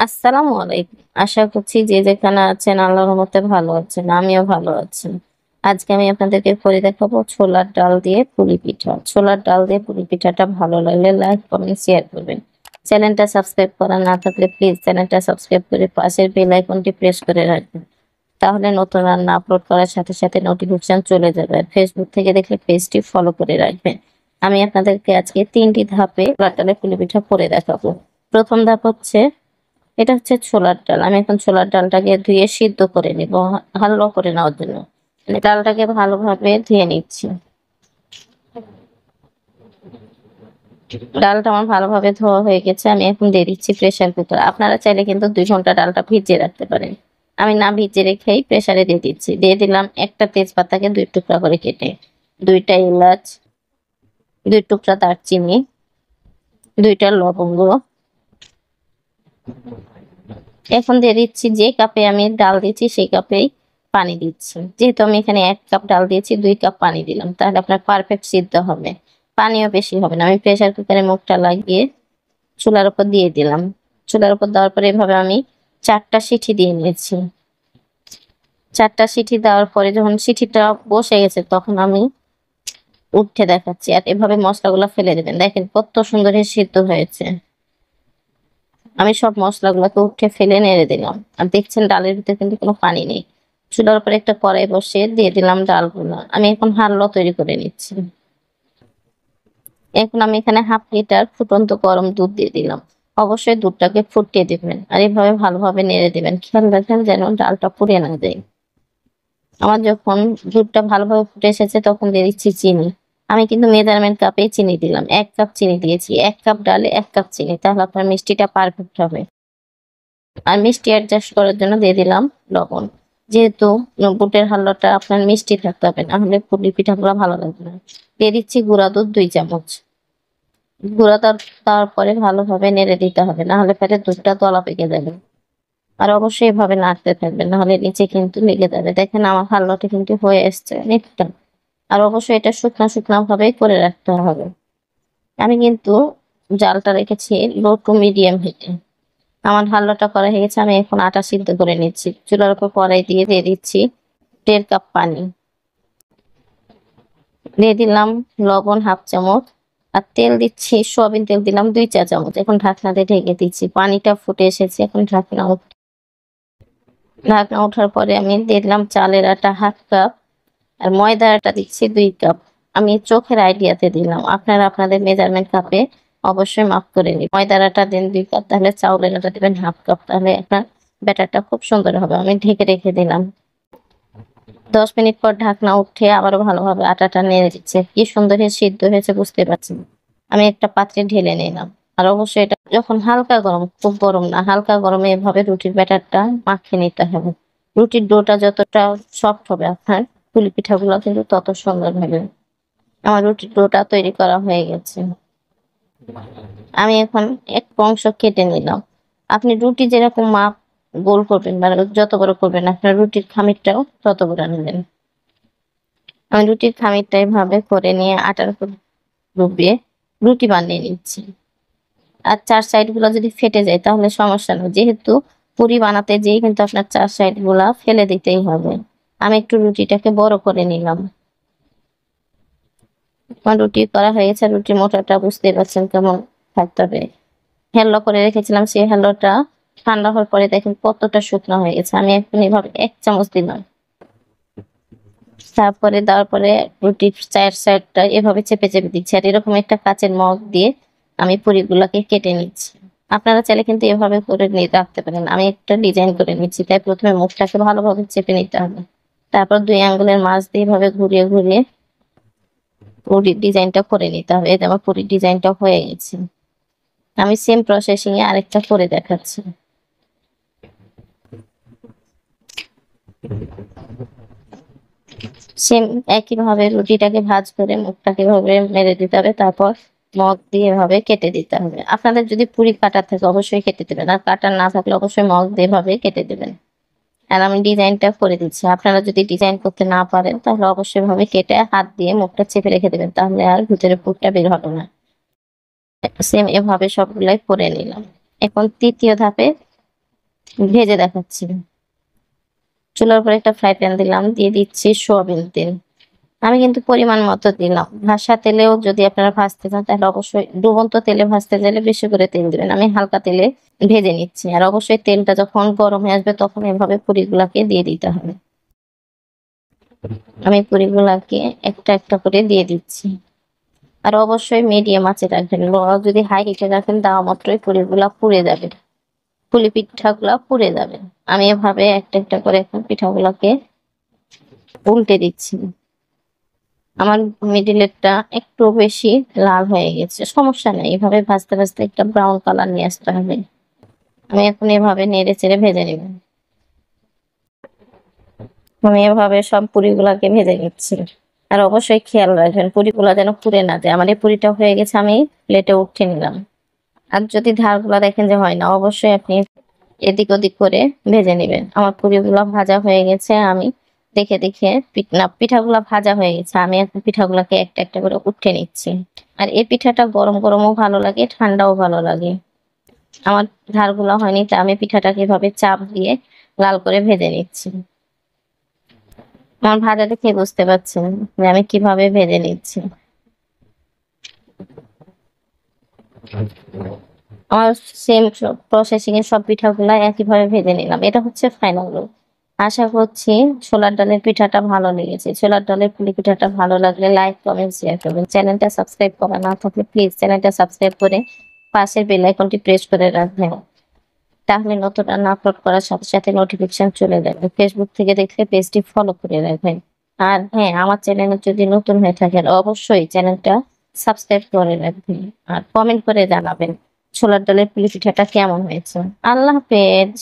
আসসালামু আলাইকুম। আশা করছি যে যেখানে আছেন আল্লাহর রহমতে ভালো আছেন। আমিও ভালো আছি। আজকে আমি আপনাদেরকে করে দেখাবো ছোলার ডাল দিয়ে পুলি পিঠা। ছোলার ডাল দিয়ে পুলি পিঠাটা ভালো লাগলে লাইক, কমেন্ট, শেয়ার করবেন। চ্যানেলটা সাবস্ক্রাইব করা না থাকলে প্লিজ চ্যানেলটা সাবস্ক্রাইব করে পাশের বেল আইকনটি প্রেস করে রাখবেন। তাহলে নতুন রান্না আপলোড করার সাথে সাথে নোটিফিকেশন চলে যাবে। আর ফেসবুক থেকে দেখলে পেজটি ফলো করে রাখবেন। আমি আপনাদেরকে আজকে 3টি ধাপে ছোলার ডালের পুলি পিঠা করে দেখাবো। প্রথম ধাপ হচ্ছে এটা হচ্ছে ছোলার ডাল। আমি এখন ছোলার ডালটাকে ধুয়ে সিদ্ধ করে নিব হালুয়া করে নেওয়ার জন্য। মানে ডালটাকে ভালোভাবে ধুয়ে নিচ্ছি। ডালটা আমার ভালোভাবে ধোয়া হয়ে গেছে। আমি এখন দিয়ে দিচ্ছি প্রেসার কুকার। আপনারা চাইলে কিন্তু 2 ঘন্টা ডালটা ভিজিয়ে রাখতে পারেন। আমি না ভিজিয়ে রেখেই প্রেসারে দিয়ে দিচ্ছি। দিয়ে দিলাম একটা তেজপাতাকে 2 টুকরা করে কেটে, 2টা এলাচ, 2 টুকরা দারচিনি, 2টা লবঙ্গ। এখন দিয়ে দিচ্ছি যে কাপে আমি ডাল দিচ্ছি সেই কাপেই পানি দিচ্ছি। যেহেতু আমি এখানে 1 কাপ ডাল দিয়েছি 2 কাপ পানি দিলাম, তাহলে আপনার পারফেক্ট সিদ্ধ হবে, পানিও বেশি হবে না। আমি প্রেসার কুকারে মুখটা লাগিয়ে চুলার উপর দিয়ে দিলাম। চুলার উপর দেওয়ার পরে এভাবে আমি 4টা সিটি দিয়ে নিয়েছি। 4টা সিটি দেওয়ার পরে যখন সিটিটা বসে গেছে তখন আমি উঠে দেখাচ্ছি। আর এভাবে মশলাগুলো ফেলে দেবেন। দেখেন কত সুন্দর সিদ্ধ হয়েছে। আমি সব মশলাগুলোকে উঠে ফেলে নেড়ে দিলাম। আর দেখছেন ডালের ভিতরে কিন্তু কোনো পানি নেই। চুলার উপরে একটা কড়াই বসিয়ে দিয়ে দিলাম ডালগুলো। আমি এখন হালুয়া তৈরি করে নিচ্ছি। এখন আমি এখানে 1/2 লিটার ফুটন্ত গরম দুধ দিয়ে দিলাম। অবশ্যই দুধটাকে ফুটিয়ে দিবেন আর এইভাবে ভালোভাবে নেড়ে দিবেন। খেয়াল রাখবেন যেন ডালটা পুড়ে না যায়। আমার যখন দুধটা ভালোভাবে ফুটে এসেছে তখন দিয়ে দিচ্ছি চিনি। আমি কিন্তু মেজারমেন্ট কাপে চিনি দিলাম। 1 কাপ চিনি দিয়েছি। 1 কাপ ডালে 1 কাপ চিনি, তাহলে আপনার মিষ্টিটা পারফেক্ট হবে। আর মিষ্টি অ্যাডজাস্ট করার জন্য দিয়ে দিলাম লবণ। যেহেতু বুটের হালুয়াটা আপনার মিষ্টি থাকতে হবে, না হলে পুলি পিঠাগুলো ভালো লাগবে না। দিয়ে দিচ্ছি গুঁড়া দুধ 2 চামচ। গুঁড়া দুধ দেওয়ার পরে ভালোভাবে নেড়ে দিতে হবে, না হলে ফেটে দুধটা দলা পেকে যাবে। আর অবশ্যই এভাবে নাড়তে থাকবেন, না হলে নিচে কিন্তু লেগে যাবে। দেখেন আমার হালুয়াটা কিন্তু হয়ে এসছে অনেকটা। আর অবশ্যই এটা শুকনা শুকনা ভাবে করে রাখতে হবে। আমি কিন্তু জালটা রেখেছি লো টু মিডিয়াম হিটে। আমার হালুয়াটা করা হয়ে গেছে। আমি এখন আটা সিদ্ধ করে নিচ্ছি। চুলার উপর কড়াই দিয়ে দিচ্ছি 1.5 কাপ পানি। দিয়ে দিলাম লবণ 1/2 চামচ। আর তেল দিচ্ছি, সয়াবিন তেল দিলাম 2 চা চামচ। এখন ঢাকনা দিয়ে ঢেকে দিচ্ছি। পানিটা ফুটে এসেছে। এখন ঢাকনা ওঠার পরে আমি দিয়ে দিলাম চালের আটা 1/2 কাপ। আর ময়দার আটা দিচ্ছি 2 কাপ। আমি চোখের আইডিয়াতে দিলাম, আপনারা আপনাদের মেজারমেন্ট কাপে অবশ্যই মাপ করে নিন। ময়দার আটা দিন 2 কাপ, তাহলে চাউলের আটা দিবেন 1/2 কাপ, তাহলে আপনার ব্যাটারটা খুব সুন্দর হবে। আমি ঢেকে রেখে দিলাম। 10 মিনিট পর ঢাকনা উঠে আবারও ভালোভাবে আটাটা নেড়ে দিচ্ছে। কি সুন্দর সিদ্ধ হয়েছে বুঝতে পারছেন। আমি একটা পাত্রে ঢেলে নিলাম। আর অবশ্যই এটা যখন হালকা গরম, খুব গরম না, হালকা গরমে এভাবে রুটির ব্যাটারটা মাখিয়ে নিতে হবে। রুটির ডোটা যতটা সফট হবে আপনার পুলি পিঠাগুলো কিন্তু তত সুন্দর হবে। আমার রুটির ডোটা তৈরি করা হয়ে গেছে। আমি এখন এক অংশ কেটে নিলাম। আপনি রুটি যেরকম মাপ গোল করবেন মানে যত বড় করবেন, আপনার রুটির খামিরটাও তত বড় নেবেন। আমি রুটির খামিরটা এভাবে করে নিয়ে আটার উপর ডুবিয়ে রুটি বানিয়ে নিচ্ছি। আর 4 সাইড গুলো যদি ফেটে যায় তাহলে সমস্যা নেই, যেহেতু পুরি বানাতে যেয়ে কিন্তু আপনার 4 সাইড গুলা ফেলে দিতেই হবে। আমি একটু রুটিটাকে বড় করে নিলাম। আমার রুটি করা হয়ে গেছে। রুটির মোটাটা বুঝতে পারছেন কেমন থাকতে হবে। হ্যালো করে রেখেছিলাম, সেই হ্যালোটা ঠান্ডা হওয়ার পরে দেখেন কতটা শুকনো হয়ে গেছে। আমি এখন এভাবে 1 চামচ দিলাম। তারপরে দেওয়ার পরে রুটির 4 সাইডটা এভাবে চেপে চেপে দিচ্ছি। আর এরকম একটা কাচের মগ দিয়ে আমি পুরিগুলোকে কেটে নিচ্ছি। আপনারা চাইলে কিন্তু এভাবে করে রাখতে পারেন। আমি একটা ডিজাইন করে নিচ্ছি, তাই প্রথমে মুখটাকে ভালোভাবে চেপে নিতে হবে। তারপর 2 আঙ্গুলের মাছ দিয়ে এভাবে ঘুরিয়ে ঘুরিয়ে পুরির ডিজাইনটা করে নিতে হবে। এই যে আমার পুরির ডিজাইনটা হয়ে গেছে। আমি সেম প্রসেসিং এ আরেকটা করে দেখাচ্ছি। সেম একই ভাবে রুটিটাকে ভাঁজ করে মুখটাকে এভাবে মেরে দিতে হবে। তারপর মগ দিয়ে এভাবে কেটে দিতে হবে। আপনাদের যদি পুরি কাটার থাকে অবশ্যই কেটে দেবেন, আর কাটার না থাকলে অবশ্যই মগ দিয়ে এভাবে কেটে দেবেন। আর আমি ডিজাইনটা করে দিচ্ছি। আপনারা যদি ডিজাইন করতে না পারেন তাহলে অবশ্যই ভাবে কেটে হাত দিয়ে মুখটা চেপে রেখে দেবেন, তাহলে আর ভিতরে পুরটা বের হবে না। সেম এভাবে সবগুলাই করে নিলাম। এখন তৃতীয় ধাপে ভেজে দেখাচ্ছি। চুলার উপরে একটা ফ্রাই প্যান দিলাম, দিয়ে দিচ্ছি সয়াবিন তেল। আমি কিন্তু পরিমাণ মতো দিলাম। ভাসা তেলেও যদি আপনারা ভাজতে চান তাহলে অবশ্যই, ডুবন্ত তেলে ভাজতে চাইলে বেশি করে তেল দিবেন। আমি হালকা তেলে ভেজে নিচ্ছি। আর অবশ্যই তেলটা যখন গরম হয়ে আসবে তখন এভাবে পুরিগুলাকে দিয়ে দিতে হবে। আমি পুরিগুলাকে একটা একটা করে দিয়ে দিচ্ছি। আর অবশ্যই মিডিয়াম আঁচে রাখবেন। যদি হাই হিটে রাখেন দেওয়া মাত্রই পুরিগুলা পুড়ে যাবে, পুলি পিঠাগুলা পুড়ে যাবে। আমি এভাবে একটা একটা করে এখন পিঠাগুলাকে উল্টে দিচ্ছি। আমার মিডিলেরটা একটু বেশি লাল হয়ে গেছে, সমস্যা নেই, এভাবে ভাজতে ভাজতে একটা ব্রাউন কালার নিয়ে আসতে হবে। আমি এখন এভাবে নেড়ে চেড়ে ভেজে নিব। আমি এভাবে সব পুরিগুলাকে ভেজে নিচ্ছি। আর অবশ্যই খেয়াল রাখবেন পুরিগুলা যেন পুড়ে না যায়। আমার এই পুরিটা হয়ে গেছে, আমি প্লেটে উঠিয়ে নিলাম। আর যদি ধারগুলা দেখেন যে হয় না, অবশ্যই আপনি এদিক ওদিক করে ভেজে নেবেন। আমার পুরিগুলা ভাজা হয়ে গেছে, আমি দেখে দেখে পিঠাগুলা ভাজা হয়ে গেছে, আমি এখন পিঠাগুলাকে একটা একটা করে উঠে নিচ্ছি। আর এই পিঠাটা গরম গরমও ভালো লাগে, ঠান্ডাও ভালো লাগে। আমার ধারগুলা হয়নি, তা আমি পিঠাটাকে এভাবে চাপ দিয়ে লাল করে ভেজে নিচ্ছি। আমার ভাজা দেখে বুঝতে পারছেন যে আমি কিভাবে ভেজে নিচ্ছি। আমার সেম প্রসেসিং এর সব পিঠাগুলা একইভাবে ভেজে নিলাম। এটা হচ্ছে ফাইনাল লুক। আশা করছি ছোলার ডালের পিঠাটা ভালো লেগেছে। ছোলার ডালের পুলি পিঠাটা ভালো লাগলে লাইক, কমেন্ট, শেয়ার করবেন। চ্যানেলটা সাবস্ক্রাইব করা না থাকলে প্লিজ চ্যানেলটা সাবস্ক্রাইব করে পাশের বেল আইকনটি প্রেস করে রাখবেন। তাহলে নতুন রান্না আপলোড করার সাথে সাথে নোটিফিকেশন চলে যাবে। ফেসবুক থেকে দেখলে পেজটি ফলো করে রাখবেন। আর হ্যাঁ, আমার চ্যানেলে যদি নতুন হয়ে থাকেন অবশ্যই চ্যানেলটা সাবস্ক্রাইব করে রাখবেন আর কমেন্ট করে জানাবেন ছোলার ডালের পুলি পিঠাটা কেমন হয়েছে। আল্লাহ হাফেজ।